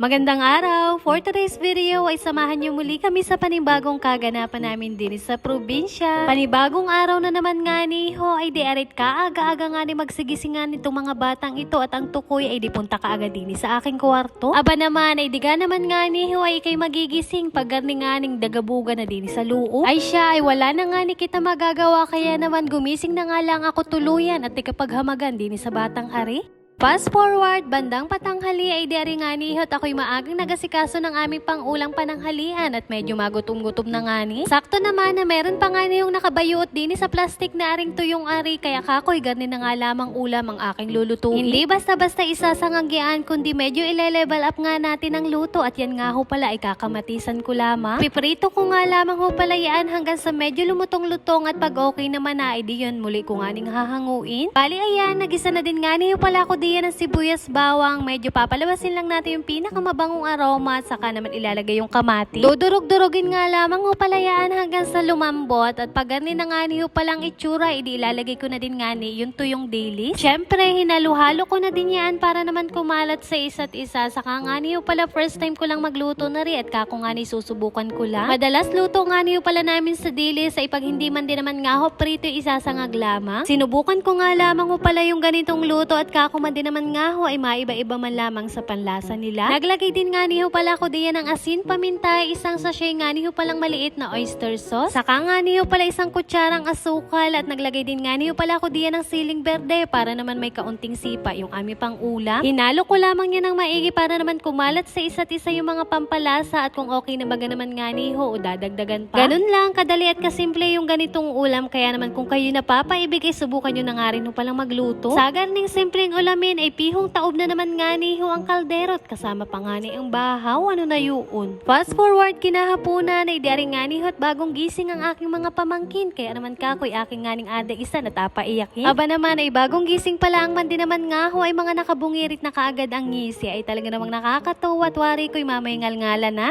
Magandang araw! For today's video ay samahan niyo muli kami sa panibagong kaganapan namin din sa probinsya. Panibagong araw na naman nga ni ho ay di arit kaaga-aga nga ni magsigisingan nitong mga batang ito at ang tukoy ay di punta kaagad din sa aking kwarto. Aba naman ay diga naman nga ni ho ay ikay magigising pag nga ning dagabuga na din sa loob. Ay siya ay wala na nga ni kita magagawa kaya naman gumising na nga lang ako tuluyan at ikapaghamagan din sa batang ari. Fast forward, bandang patanghali ay diari nga ni at ako'y maagang nagasikaso ng aming pang-ulang pananghalian at medyo magutom-gutom na nga ni. Sakto naman na meron pa nga ni yung nakabayot din sa plastic na aring tuyong ari kaya kakoy ganin na nga lamang ulam ang aking lulutuin. Hindi basta-basta isasangagyan kundi medyo ile-level up nga natin ang luto at yan nga ho pala ay kakamatisan ko lamang. Piprito ko nga lamang ho pala yan hanggang sa medyo lumutong-lutong at pag okay naman na ay di yun muli ko nga ning hahanguin. Bali ayan, nagisa na din nga ni ho pala ako yan ng sibuyas bawang, medyo papalabasin lang natin yung pinakamabangong aroma at saka naman ilalagay yung kamati. Dudurog-durogin nga lamang ho palayaan hanggang sa lumambot at pag ganin na nga niyo palang itsura, ilalagay ko na din nga ni yung tuyong dailies. Syempre, hinaluhalo ko na din yan para naman kumalat sa isa't isa. Saka nga niyo pala first time ko lang magluto na rin at kako nga ni susubukan ko lang. Madalas luto nga niyo pala namin sa dailies ay pag hindi man din naman nga ho prito isasangag lamang. Sinubukan ko nga lamang ho pala yung ganitong luto at kako man din naman nga ho ay maiba-iba man lamang sa panlasa nila. Naglagay din nga niyo pala ko diyan ng asin, paminta, isang sachet nga niyo palang maliit na oyster sauce. Saka nga niyo pala isang kutsarang asukal at naglagay din nga niyo pala ko diyan ng siling berde para naman may kaunting sipa yung aming pang ulam. Hinalo ko lamang yan ng maigi para naman kumalat sa isa't isa yung mga pampalasa at kung okay na baga naman nga niyo o dadagdagan pa. Ganun lang kadali at kasimple yung ganitong ulam kaya naman kung kayo napapaibig ay subukan nyo na nga rin ho palang magluto. Sa garning simpleng ulamin ay pihong taob na naman nga ni ho ang kaldero at kasama pa nga ni ang bahaw, ano na yun. Fast forward kinahapunan ay diari nga ni ho at bagong gising ang aking mga pamangkin kaya naman kakoy aking nga ning ade isa na tapaiyakin. Aba naman ay bagong gising pala ang mandi naman nga ho ay mga nakabungirit na kaagad ang ngisi ay talaga namang nakakatuwa at wari ko'y mamayingal-ngala na.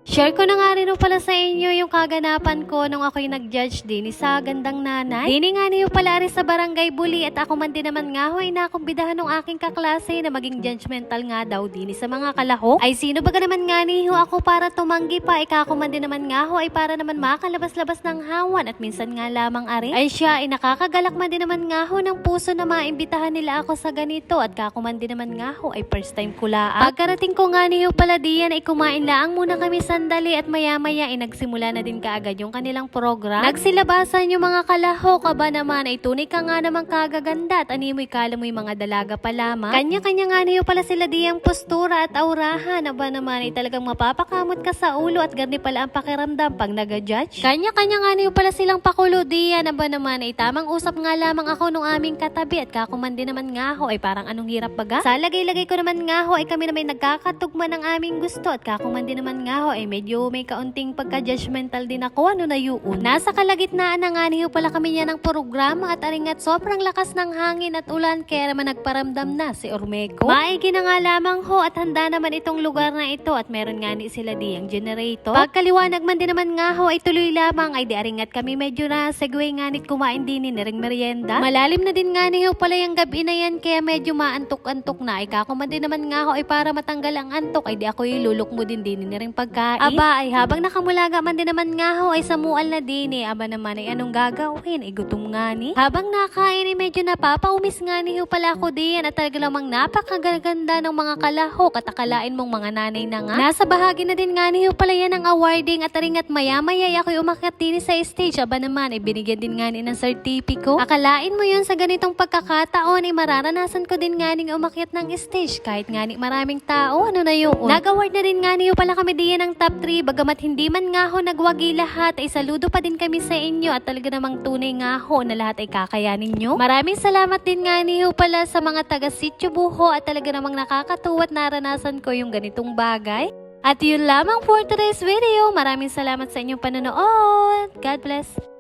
Share ko na nga rin pala sa inyo yung kaganapan ko nung ako'y nag-judge din sa gandang nanay. Dini nga niyo pala rin sa barangay Buli at ako man din naman nga ho ay nakumbidahan ng aking kaklase na maging judgmental nga daw din sa mga kalahok. Ay sino baga naman nga niyo ako para tumanggi pa, ikako man din naman nga ho ay para naman makalabas-labas ng hawan at minsan nga lamang ari. Ay siya ay nakakagalak man din naman nga ho ng puso na maimbitahan nila ako sa ganito at kako man din naman nga ho ay first time ko laan. Pagkarating ko nga niyo pala diyan ay kumain laang muna kami sandali at maya-maya ay nagsimula na din kaagad yung kanilang program. Nagsilabasan yung mga kalahok, aba naman ay tunay ka nga namang kagaganda at animoy kala mo'y mga dalaga pa lamang. Kanya-kanya nga niyo pala sila diyang postura at aurahan, aba naman ay talagang mapapakamot ka sa ulo at gani pala ang pakiramdam pag nag-judge. Kanya-kanya nga niyo pala silang pakulo diyan, aba naman ay tamang usap nga lamang ako nung aming katabi at kakuman din naman nga ho ay parang anong hirap baga. Sa lagay-lagay ko naman nga ho ay kami na may nagkakatugma ng aming gusto at kakuman din naman nga ho ay medyo may kaunting pagka-judgmental din ako, ano na yun. Nasa kalagitnaan na nga niyo pala kami niya ng programa at aringat sobrang lakas ng hangin at ulan kaya naman nagparamdam na si Ormeco. Maigi na nga lamang ho at handa naman itong lugar na ito at meron nga ni sila diyang generator. Pagkaliwanag man din naman nga ho ay tuloy lamang ay di aringat kami medyo na segway nga nit kumain din ni ring merienda. Malalim na din nga niyo pala yung gabi na yan kaya medyo maantok-antok na ay kakuman din naman nga ho ay para matanggal ang antok ay di ako ilulok mo din ni ring pagkain. Aba ay habang nakamulaga man din naman nga ho ay samual na din aba naman ay anong gagawin ay gutom nga ni. Habang nakain ay medyo napapaumis nga ni ho pala ako din at talaga lamang napakagaganda ng mga kalahok at akalain mong mga nanay na nga. Nasa bahagi na din nga ni ho pala yan ang awarding at aringat maya-maya ako'y umakyat din sa stage aba naman ay binigyan din nga ni ng sertipiko. Akalain mo yun sa ganitong pagkakataon ay mararanasan ko din nga ning umakyat ng stage kahit nga ni maraming tao, ano na yun. Nag-award na din nga ni ho pala kami diyan ng top 3 bagamat hindi man nga ho nagwagi lahat ay saludo pa din kami sa inyo at talaga namang tunay nga ho na lahat ay kakayanin nyo. Maraming salamat din nga ni ho pala sa mga taga Sitio Buho at talaga namang nakakatuwa at naranasan ko yung ganitong bagay. At yun lamang for today's video. Maraming salamat sa inyong panonood. God bless.